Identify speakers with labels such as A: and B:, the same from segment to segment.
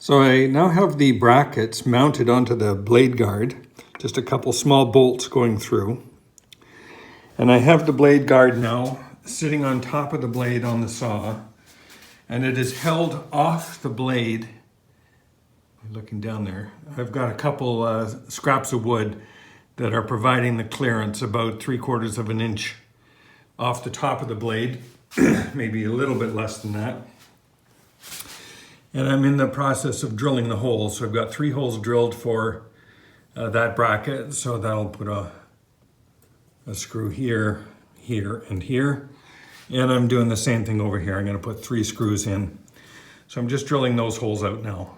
A: So I now have the brackets mounted onto the blade guard, just a couple small bolts going through. And I have the blade guard now sitting on top of the blade on the saw, and it is held off the blade. Looking down there, I've got a couple scraps of wood that are providing the clearance about 3/4 of an inch off the top of the blade, maybe a little bit less than that. And I'm in the process of drilling the holes. So I've got 3 holes drilled for that bracket. So that'll put a screw here, here, and here. And I'm doing the same thing over here. I'm going to put 3 screws in. So I'm just drilling those holes out now.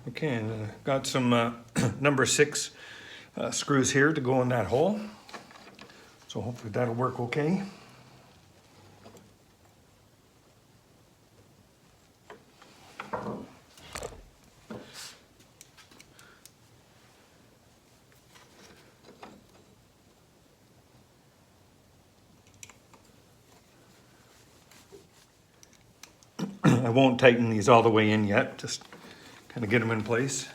A: Okay, and got some number 6 screws here to go in that hole. So hopefully that'll work okay. I won't tighten these all the way in yet, just kind of get them in place.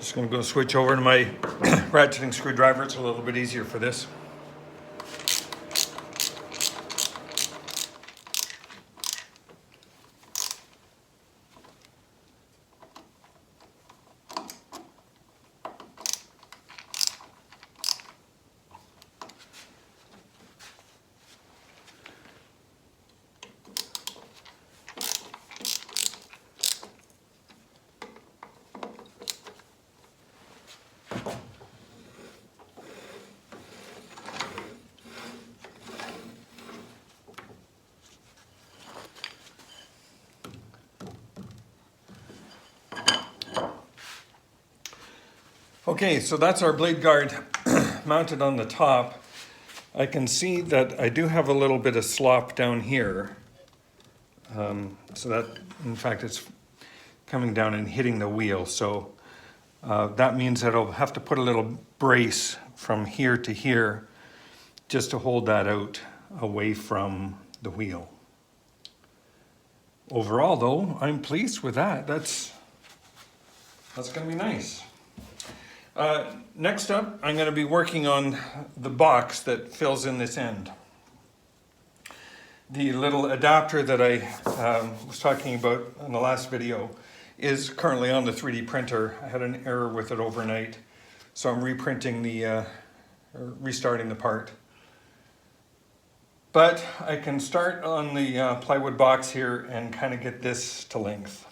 A: Just going to go switch over to my ratcheting screwdriver. It's a little bit easier for this. Okay, so that's our blade guard mounted on the top. I can see that I do have a little bit of slop down here. So that, in fact, it's coming down and hitting the wheel. So that means that I'll have to put a little brace from here to here just to hold that out away from the wheel. Overall, though, I'm pleased with that. That's going to be nice. Next up, I'm going to be working on the box that fills in this end. The little adapter that I was talking about in the last video is currently on the 3D printer. I had an error with it overnight, so I'm reprinting restarting the part. But I can start on the plywood box here and kind of get this to length.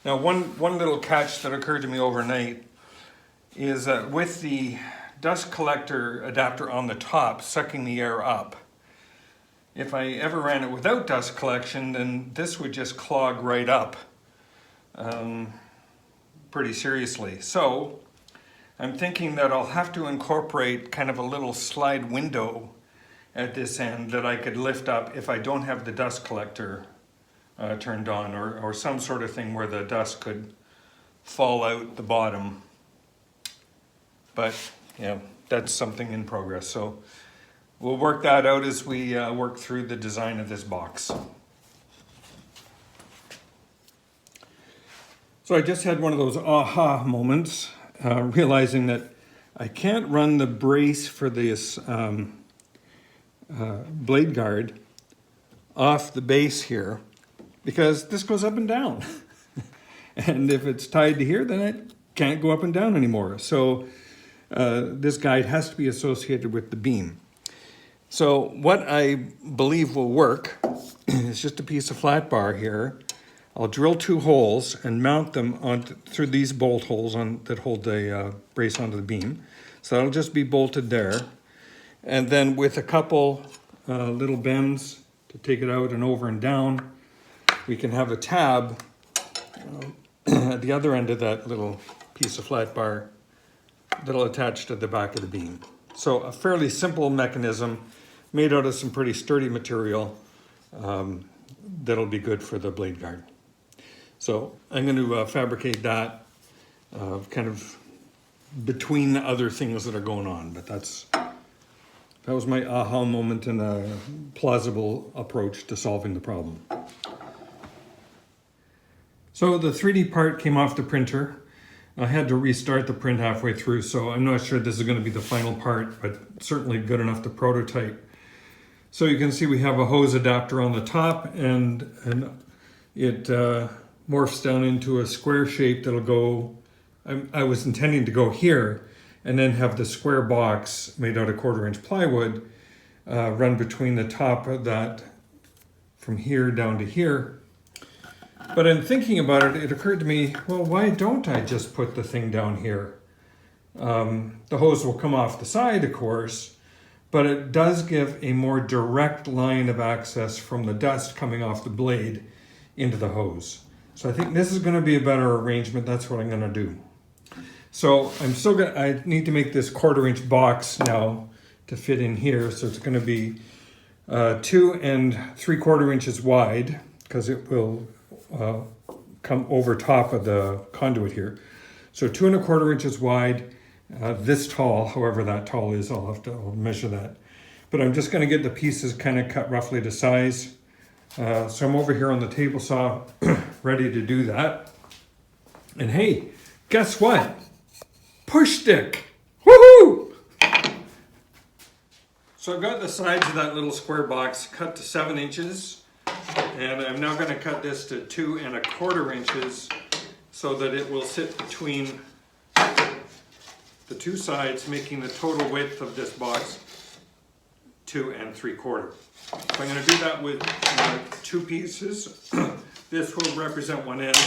A: Now, one little catch that occurred to me overnight is that with the dust collector adapter on the top sucking the air up, if I ever ran it without dust collection, then this would just clog right up pretty seriously. So I'm thinking that I'll have to incorporate kind of a little slide window at this end that I could lift up if I don't have the dust collector turned on, or some sort of thing where the dust could fall out the bottom. But yeah, that's something in progress. So we'll work that out as we work through the design of this box. So I just had one of those aha moments, realizing that I can't run the brace for this blade guard off the base here because this goes up and down. And if it's tied to here, then it can't go up and down anymore. So this guide has to be associated with the beam. So what I believe will work is just a piece of flat bar here. I'll drill 2 holes and mount them through these bolt holes that hold the brace onto the beam. So that'll just be bolted there. And then with a couple little bends to take it out and over and down, we can have a tab at the other end of that little piece of flat bar that'll attach to the back of the beam. So a fairly simple mechanism, made out of some pretty sturdy material that'll be good for the blade guard. So I'm going to fabricate that kind of between the other things that are going on. But that was my aha moment and a plausible approach to solving the problem. So the 3D part came off the printer. I had to restart the print halfway through, so I'm not sure this is going to be the final part, but certainly good enough to prototype. So you can see we have a hose adapter on the top, and it morphs down into a square shape that'll go, I was intending to go here, and then have the square box made out of 1/4-inch plywood run between the top of that from here down to here. But in thinking about it, it occurred to me, well, why don't I just put the thing down here? The hose will come off the side, of course, but it does give a more direct line of access from the dust coming off the blade into the hose. So I think this is going to be a better arrangement. That's what I'm going to do. So I need to make this 1/4-inch box now to fit in here. So it's going to be 2 3/4 inches wide, because it will come over top of the conduit here. So 2 1/4 inches wide, this tall, however that tall is, I'll measure that. But I'm just going to get the pieces kind of cut roughly to size. So I'm over here on the table saw, ready to do that. And hey, guess what? Push stick! Woohoo! So I've got the sides of that little square box cut to 7 inches. And I'm now going to cut this to 2 1/4 inches so that it will sit between the two sides, making the total width of this box 2 3/4. So I'm going to do that with 2 pieces. This will represent one end,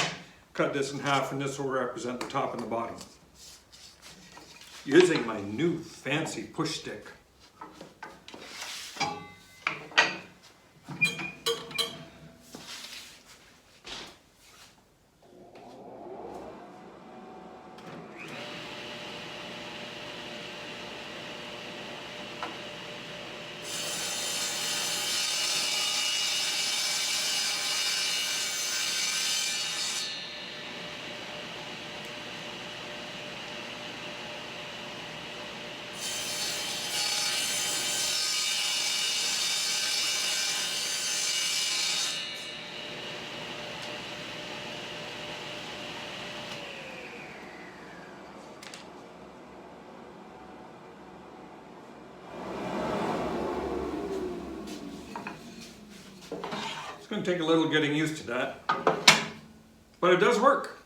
A: cut this in half, and this will represent the top and the bottom. Using my new fancy push stick. It's going to take a little getting used to that, but it does work.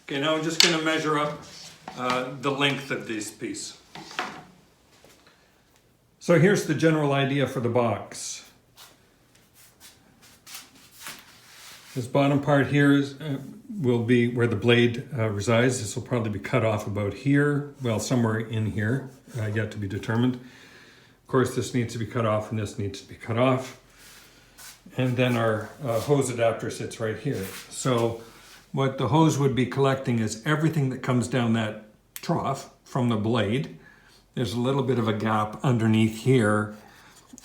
A: Okay, now I'm just going to measure up the length of this piece. So here's the general idea for the box. This bottom part here will be where the blade resides. This will probably be cut off about here, well, somewhere in here, yet to be determined. Of course, this needs to be cut off and this needs to be cut off. And then our hose adapter sits right here. So what the hose would be collecting is everything that comes down that trough from the blade. There's a little bit of a gap underneath here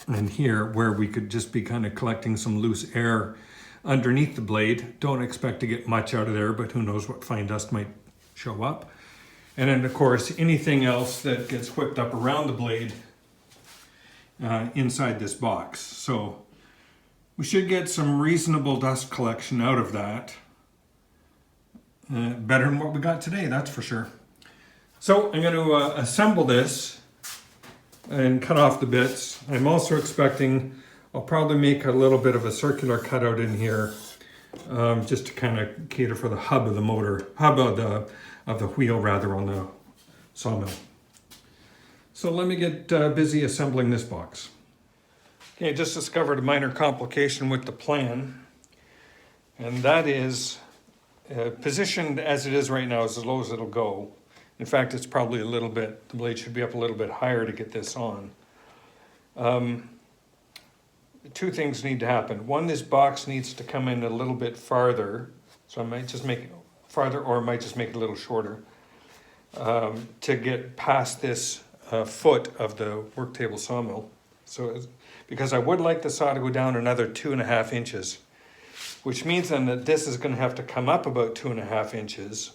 A: and here where we could just be kind of collecting some loose air underneath the blade. Don't expect to get much out of there, but who knows what fine dust might show up. And then, of course, anything else that gets whipped up around the blade inside this box. So we should get some reasonable dust collection out of that. Better than what we got today, that's for sure. So I'm going to assemble this and cut off the bits. I'm also expecting I'll probably make a little bit of a circular cutout in here, just to kind of cater for the hub of the motor, hub of the wheel rather, on the sawmill. So let me get busy assembling this box. Okay, I just discovered a minor complication with the plan, and that is positioned as it is right now is as low as it'll go. In fact, it's probably a little bit, the blade should be up a little bit higher to get this on. Two things need to happen. One, this box needs to come in a little bit farther. So I might just make it farther, or I might just make it a little shorter. to get past this foot of the worktable sawmill. So, because I would like the saw to go down another 2.5 inches, which means then that this is going to have to come up about 2.5 inches,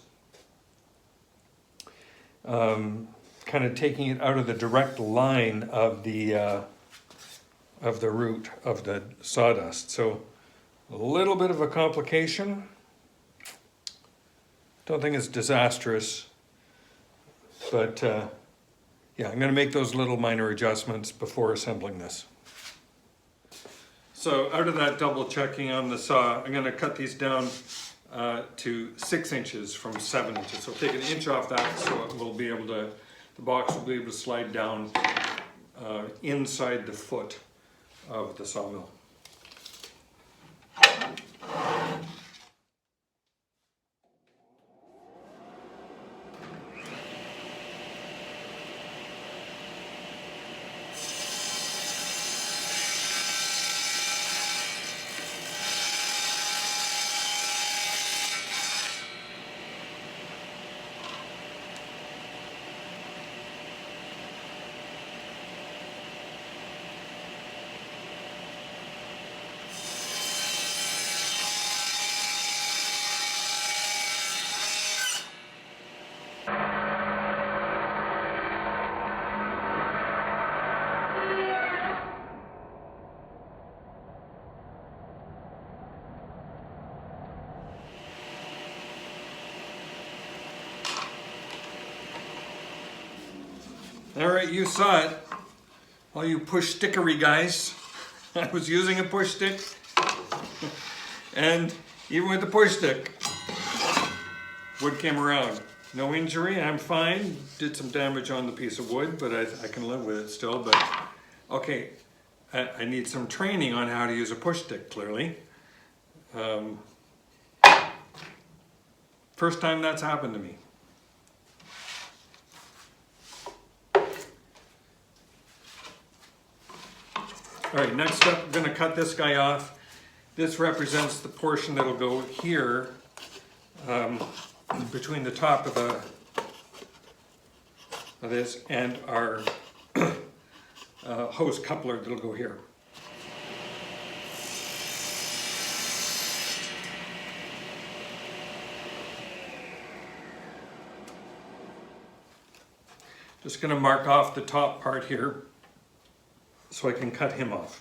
A: kind of taking it out of the direct line of the root of the sawdust. So a little bit of a complication. Don't think it's disastrous, but yeah, I'm going to make those little minor adjustments before assembling this. So out of that double checking on the saw, I'm going to cut these down to 6 inches from 7 inches. So take 1 inch off that, so it will be able to, the box will be able to slide down inside the foot of the sawmill. All right, you saw it. All you push stickery guys. I was using a push stick. And even with the push stick, wood came around. No injury, I'm fine. Did some damage on the piece of wood, but I can live with it still. But okay, I need some training on how to use a push stick, clearly. First time that's happened to me. All right, next up, I'm going to cut this guy off. This represents the portion that'll go here between the top of this and our hose coupler that'll go here. Just going to mark off the top part here so I can cut him off.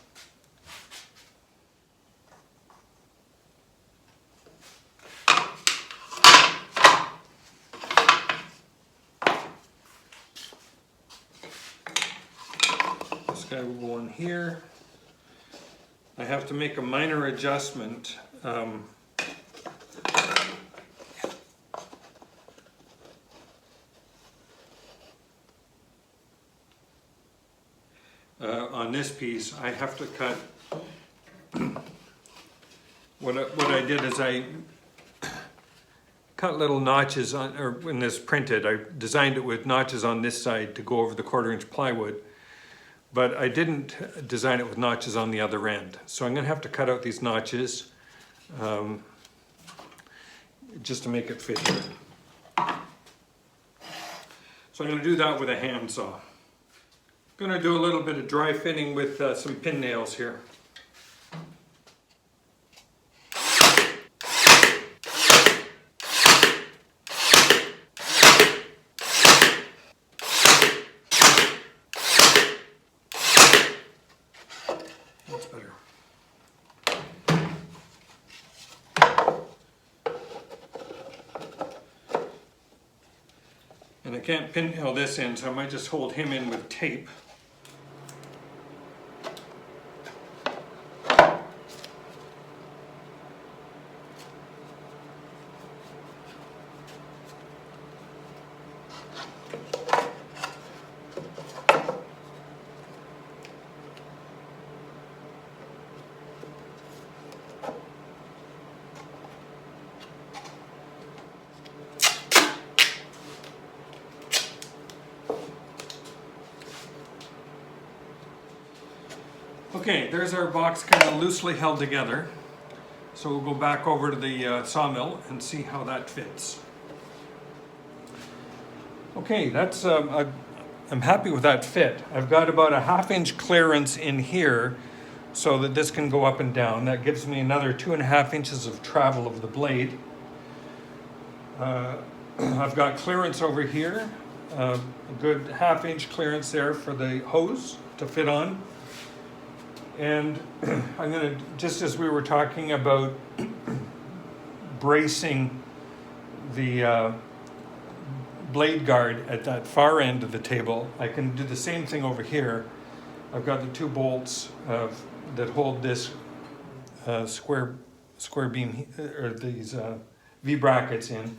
A: This guy will go in here. I have to make a minor adjustment. On this piece, I have to cut. What I did is I cut little notches on, or when this printed, I designed it with notches on this side to go over the 1/4 inch plywood, but I didn't design it with notches on the other end. So I'm going to have to cut out these notches just to make it fit here. So I'm going to do that with a handsaw. I'm going to do a little bit of dry fitting with some pin nails here. That's better. And I can't pinnail this in, so I might just hold him in with tape. Okay, there's our box kind of loosely held together. So we'll go back over to the sawmill and see how that fits. Okay, I'm happy with that fit. I've got about a 1/2 inch clearance in here so that this can go up and down. That gives me another 2.5 inches of travel of the blade. I've got clearance over here, a good 1/2 inch clearance there for the hose to fit on. And I'm gonna, just as we were talking about bracing the blade guard at that far end of the table, I can do the same thing over here. I've got the 2 bolts that hold this square beam, or these V brackets in.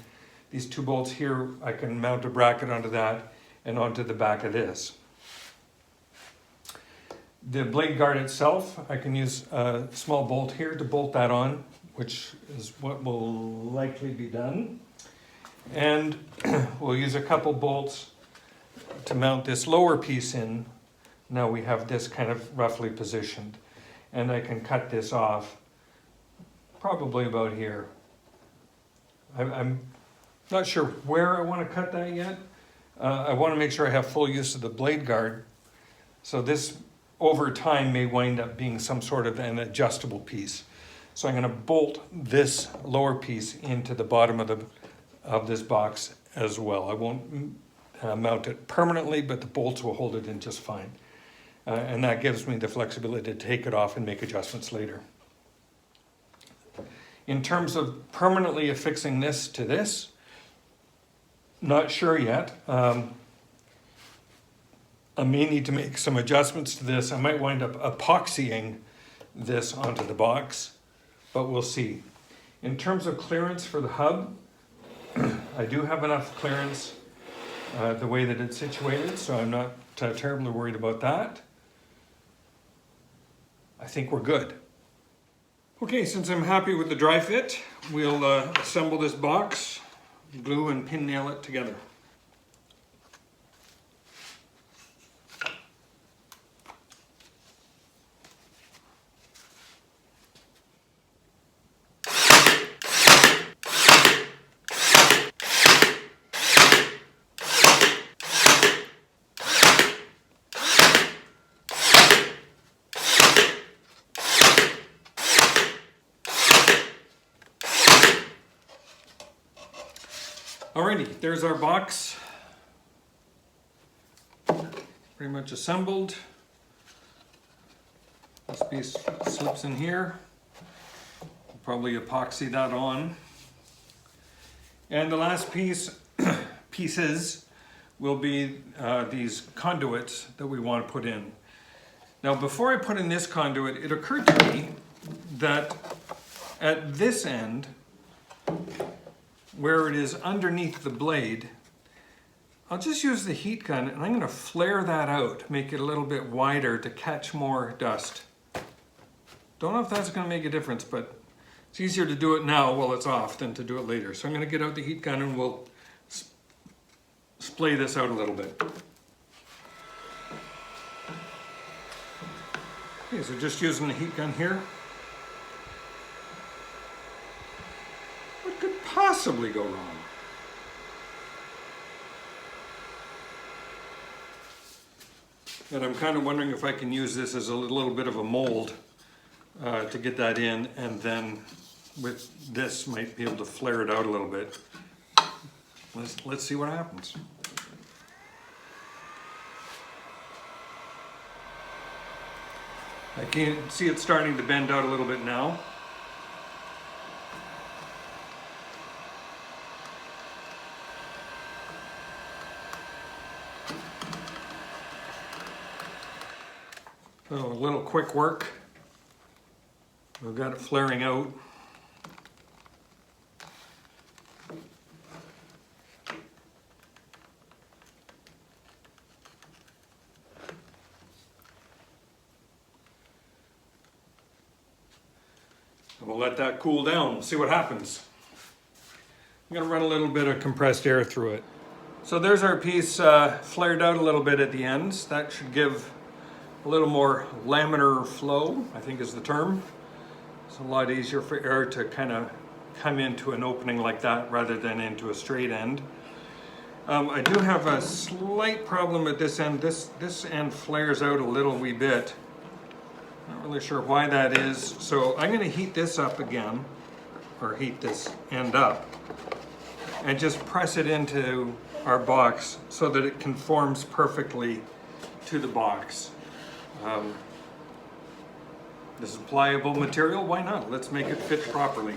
A: These 2 bolts here, I can mount a bracket onto that and onto the back of this. The blade guard itself, I can use a small bolt here to bolt that on, which is what will likely be done. And we'll use a couple bolts to mount this lower piece in. Now we have this kind of roughly positioned. And I can cut this off probably about here. I'm not sure where I want to cut that yet. I want to make sure I have full use of the blade guard. So this over time may wind up being some sort of an adjustable piece. So I'm going to bolt this lower piece into the bottom of this box as well. I won't mount it permanently, but the bolts will hold it in just fine. And that gives me the flexibility to take it off and make adjustments later. In terms of permanently affixing this to this, not sure yet. I may need to make some adjustments to this. I might wind up epoxying this onto the box, but we'll see. In terms of clearance for the hub, I do have enough clearance the way that it's situated, so I'm not terribly worried about that. I think we're good. Okay, since I'm happy with the dry fit, we'll assemble this box, glue and pin nail it together. Alrighty, there's our box, pretty much assembled. This piece slips in here. I'll probably epoxy that on. And the last pieces will be these conduits that we want to put in. Now, before I put in this conduit, it occurred to me that at this end, where it is underneath the blade, I'll just use the heat gun and I'm going to flare that out, make it a little bit wider to catch more dust. Don't know if that's going to make a difference, but it's easier to do it now while it's off than to do it later. So I'm going to get out the heat gun and we'll splay this out a little bit. Okay, so just using the heat gun here. What could possibly go wrong? And I'm kind of wondering if I can use this as a little bit of a mold to get that in, and then with this might be able to flare it out a little bit. Let's see what happens. I can see it starting to bend out a little bit now. So a little quick work. We've got it flaring out. And we'll let that cool down, see what happens. I'm gonna run a little bit of compressed air through it. So there's our piece flared out a little bit at the ends. That should give a little more laminar flow, I think is the term. It's a lot easier for air to kind of come into an opening like that rather than into a straight end. I do have a slight problem at this end. This end flares out a little wee bit. Not really sure why that is. So I'm going to heat this up again, or heat this end up, and just press it into our box so that it conforms perfectly to the box. This is pliable material, why not? Let's make it fit properly.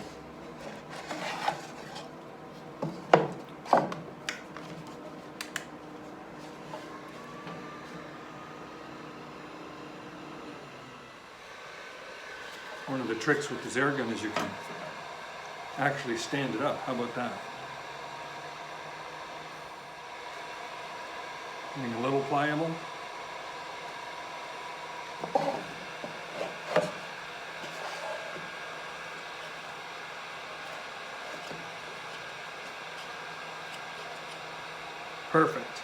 A: One of the tricks with this air gun is you can actually stand it up. How about that? Being a little pliable. Perfect.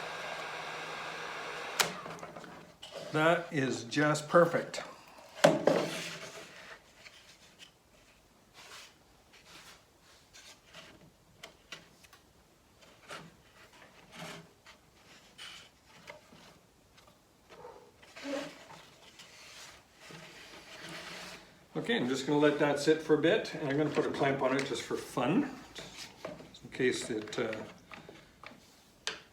A: That is just perfect. Okay, I'm just going to let that sit for a bit, and I'm going to put a clamp on it just for fun, in case it,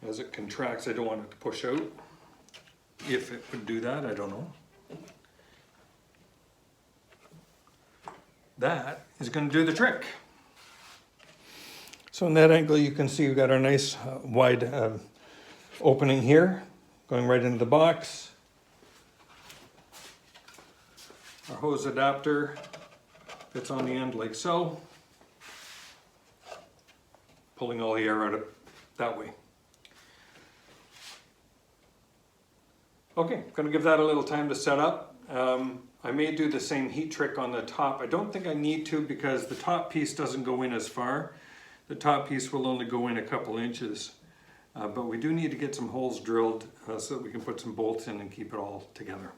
A: as it contracts, I don't want it to push out. If it would do that, I don't know. That is going to do the trick. So in that angle, you can see we've got our nice wide opening here, going right into the box. Our hose adapter fits on the end like so, pulling all the air out of it that way. Okay, going to give that a little time to set up. I may do the same heat trick on the top. I don't think I need to because the top piece doesn't go in as far. The top piece will only go in a couple inches. But we do need to get some holes drilled so that we can put some bolts in and keep it all together.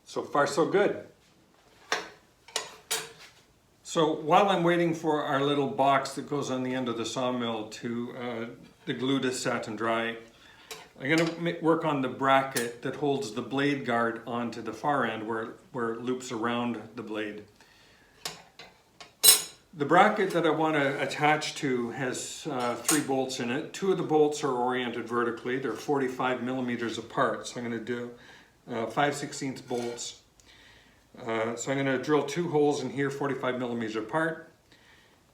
A: So far, so good. So while I'm waiting for our little box that goes on the end of the sawmill to the glue to set and dry, I'm going to work on the bracket that holds the blade guard onto the far end where it loops around the blade. The bracket that I want to attach to has 3 bolts in it. 2 of the bolts are oriented vertically. They're 45 millimeters apart. So I'm going to do 5/16 bolts. So I'm going to drill 2 holes in here 45 millimeters apart,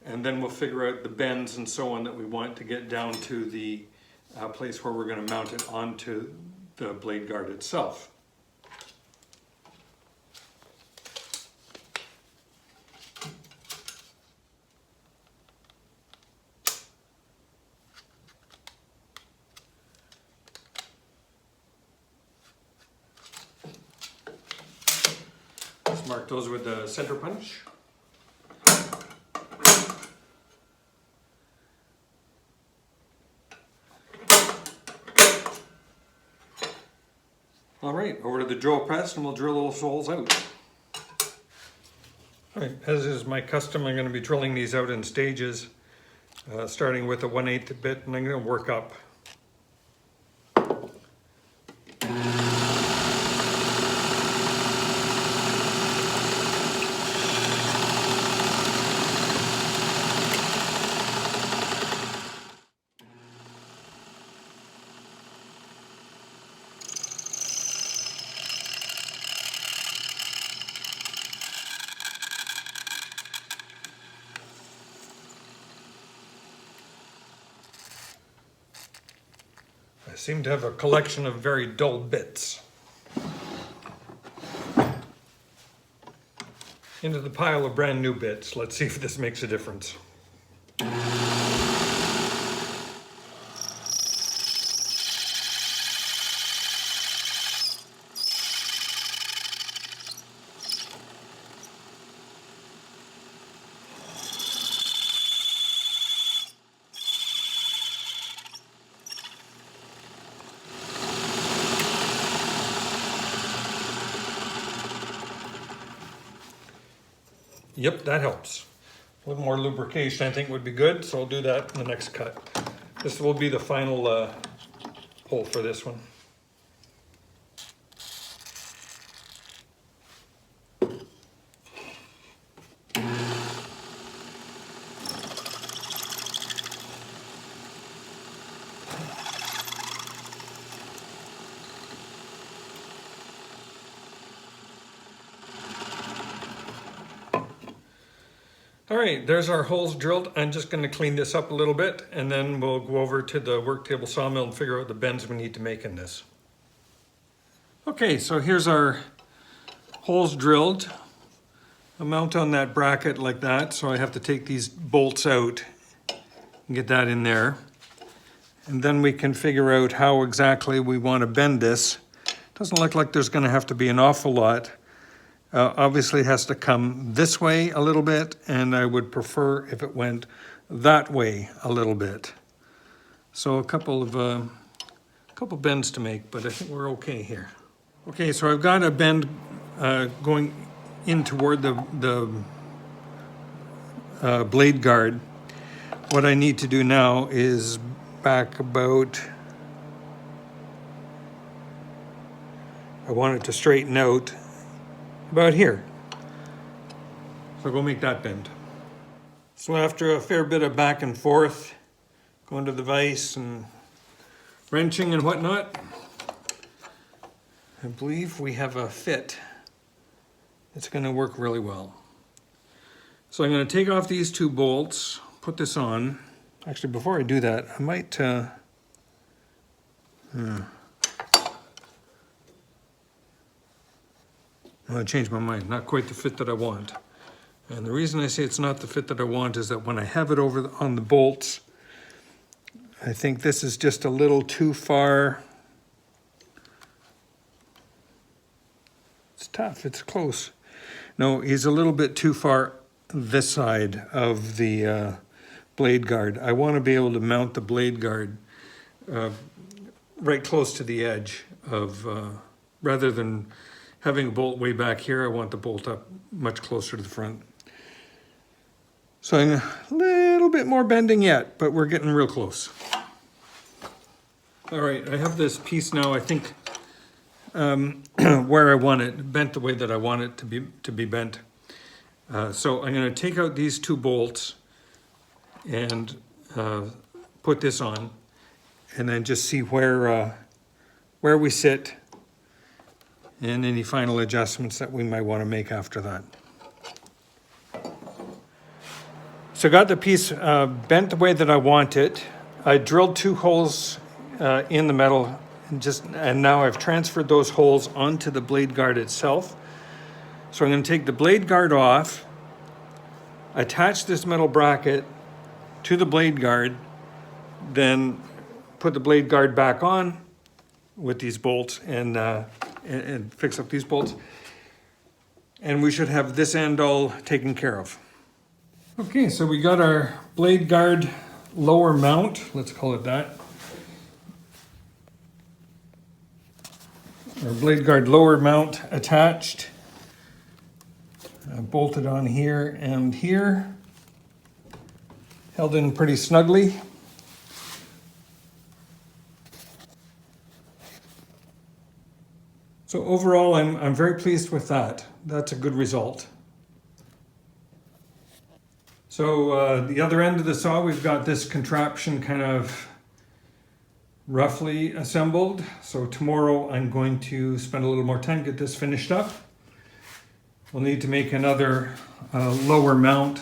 A: and then we'll figure out the bends and so on that we want to get down to the place where we're going to mount it onto the blade guard itself. Mark those with the center punch. All right, over to the drill press and we'll drill those holes out. All right, as is my custom, I'm going to be drilling these out in stages, starting with a 1/8 bit, and I'm going to work up. I seem to have a collection of very dull bits. Into the pile of brand new bits. Let's see if this makes a difference. Yep, that helps. A little more lubrication I think would be good, so I'll do that in the next cut. This will be the final hole for this one. All right, there's our holes drilled. I'm just going to clean this up a little bit, and then we'll go over to the Worktable Sawmill and figure out the bends we need to make in this. Okay, so here's our holes drilled. I'll mount on that bracket like that, so I have to take these bolts out and get that in there. And then we can figure out how exactly we want to bend this. Doesn't look like there's going to have to be an awful lot. Obviously it has to come this way a little bit, and I would prefer if it went that way a little bit. So a couple bends to make, but I think we're okay here. Okay, so I've got a bend going in toward the blade guard. What I need to do now is back about, I want it to straighten out about here. So go make that bend. So after a fair bit of back and forth, going to the vise and wrenching and whatnot, I believe we have a fit. It's going to work really well. So I'm going to take off these two bolts, put this on. Actually, before I do that, I might I changed my mind, not quite the fit that I want. And the reason I say it's not the fit that I want is that when I have it over on the bolts, I think this is just a little too far. It's tough, it's close. No, he's a little bit too far this side of the blade guard. I want to be able to mount the blade guard right close to the edge of, rather than having a bolt way back here, I want the bolt up much closer to the front. So I'm a little bit more bending yet, but we're getting real close. All right, I have this piece now, I think, where I want it, bent the way that I want it to be bent. So I'm going to take out these two bolts and put this on, and then just see where we sit, and any final adjustments that we might want to make after that. So I got the piece bent the way that I want it. I drilled 2 holes in the metal, and now I've transferred those holes onto the blade guard itself. So I'm going to take the blade guard off, attach this metal bracket to the blade guard, then put the blade guard back on with these bolts and fix up these bolts, and we should have this end all taken care of. Okay, so we got our blade guard lower mount, let's call it that. Our blade guard lower mount attached, bolted on here and here, held in pretty snugly. So overall, I'm very pleased with that. That's a good result. So the other end of the saw, we've got this contraption kind of roughly assembled. So tomorrow I'm going to spend a little more time, get this finished up. We'll need to make another lower mount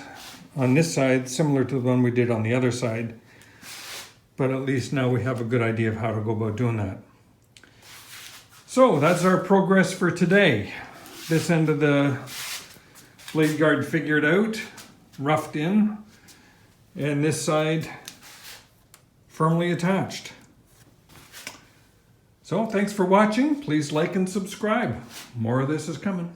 A: on this side, similar to the one we did on the other side. But at least now we have a good idea of how to go about doing that. So that's our progress for today. This end of the blade guard figured out, roughed in, and this side firmly attached. So thanks for watching. Please like and subscribe. More of this is coming.